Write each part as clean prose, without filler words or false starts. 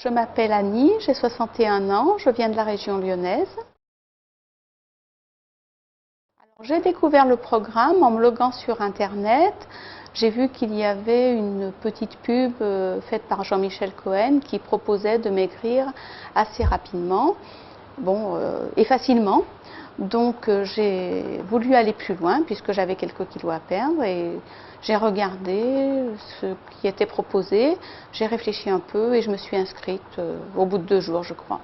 Je m'appelle Annie, j'ai 61 ans, je viens de la région lyonnaise. J'ai découvert le programme en me loguant sur Internet. J'ai vu qu'il y avait une petite pub faite par Jean-Michel Cohen qui proposait de maigrir assez rapidement et facilement. Donc j'ai voulu aller plus loin puisque j'avais quelques kilos à perdre et j'ai regardé ce qui était proposé, j'ai réfléchi un peu et je me suis inscrite au bout de 2 jours, je crois.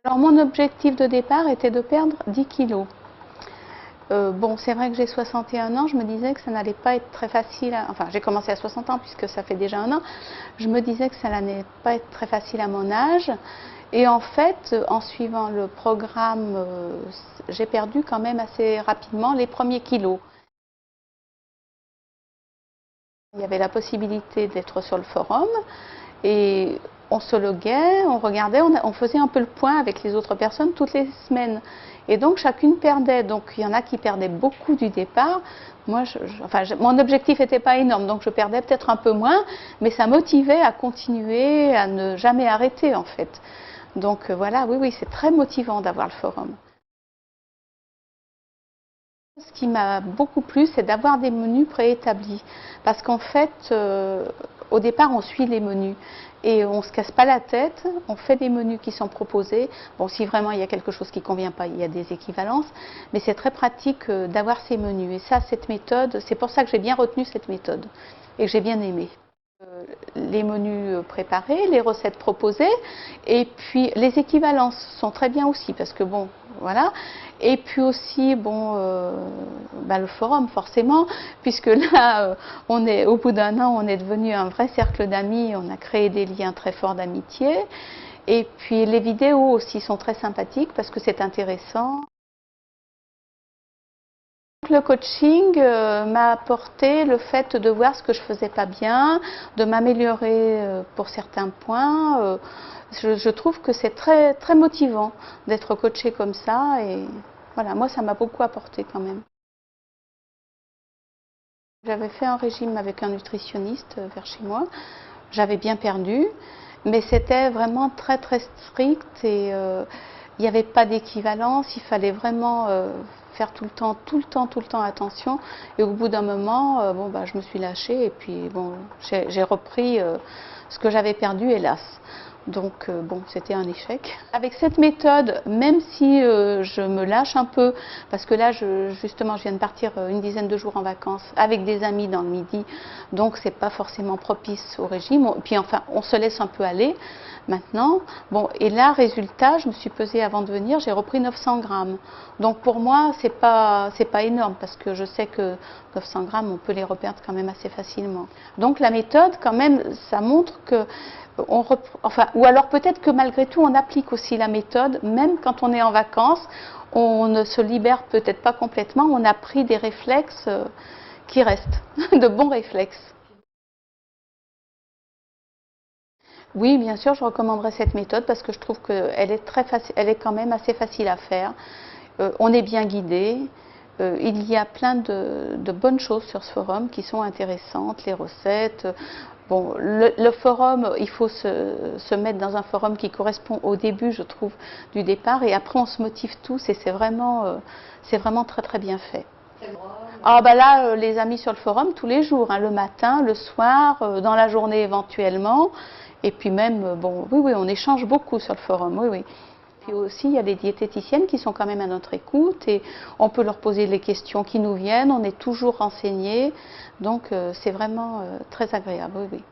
Alors mon objectif de départ était de perdre 10 kilos. C'est vrai que j'ai 61 ans, je me disais que ça n'allait pas être très facile, enfin j'ai commencé à 60 ans puisque ça fait déjà 1 an, je me disais que ça n'allait pas être très facile à mon âge. Et en fait, en suivant le programme, j'ai perdu quand même assez rapidement les premiers kilos. Il y avait la possibilité d'être sur le forum et on se loguait, on regardait, on faisait un peu le point avec les autres personnes toutes les semaines. Et donc chacune perdait. Donc il y en a qui perdaient beaucoup du départ. Moi, mon objectif n'était pas énorme, donc je perdais peut-être un peu moins, mais ça motivait à continuer, à ne jamais arrêter en fait. Donc voilà, oui, c'est très motivant d'avoir le forum. Ce qui m'a beaucoup plu, c'est d'avoir des menus préétablis. Parce qu'en fait, au départ, on suit les menus et on ne se casse pas la tête, on fait des menus qui sont proposés. Bon, si vraiment il y a quelque chose qui ne convient pas, il y a des équivalences, mais c'est très pratique d'avoir ces menus. Et ça, cette méthode, c'est pour ça que j'ai bien retenu cette méthode et que j'ai bien aimé. Les menus préparés, les recettes proposées, et puis les équivalences sont très bien aussi parce que bon, voilà. Et puis aussi le forum forcément, puisque là, au bout d'1 an, on est devenu un vrai cercle d'amis, on a créé des liens très forts d'amitié. Et puis les vidéos aussi sont très sympathiques parce que c'est intéressant. Le coaching m'a apporté le fait de voir ce que je faisais pas bien, de m'améliorer pour certains points. Je trouve que c'est très, très motivant d'être coaché comme ça et voilà, moi ça m'a beaucoup apporté quand même. J'avais fait un régime avec un nutritionniste vers chez moi, j'avais bien perdu, mais c'était vraiment très très strict et il n'y avait pas d'équivalence, il fallait vraiment faire tout le temps attention. Et au bout d'un moment, je me suis lâchée et puis j'ai repris ce que j'avais perdu, hélas. Donc c'était un échec. Avec cette méthode, même si je me lâche un peu, parce que là justement je viens de partir une dizaine de jours en vacances avec des amis dans le midi, donc c'est pas forcément propice au régime. Puis enfin on se laisse un peu aller maintenant. Et là résultat, je me suis pesée avant de venir, j'ai repris 900 grammes. Donc pour moi c'est pas énorme parce que je sais que 900 grammes on peut les reperdre quand même assez facilement. Donc la méthode quand même ça montre que ou alors peut-être que malgré tout on applique aussi la méthode, même quand on est en vacances, on ne se libère peut-être pas complètement, on a pris des réflexes qui restent, de bons réflexes. Oui, bien sûr, je recommanderais cette méthode parce que je trouve qu'elle est elle est quand même assez facile à faire. On est bien guidé. Il y a plein de bonnes choses sur ce forum qui sont intéressantes, les recettes. Le forum, il faut se mettre dans un forum qui correspond au début, je trouve, du départ, et après on se motive tous et c'est vraiment très très bien fait. Là, les amis sur le forum tous les jours, hein, le matin, le soir, dans la journée éventuellement, et puis même, oui, on échange beaucoup sur le forum, oui. Puis aussi, il y a des diététiciennes qui sont quand même à notre écoute et on peut leur poser les questions qui nous viennent, on est toujours renseignés, donc c'est vraiment très agréable, oui.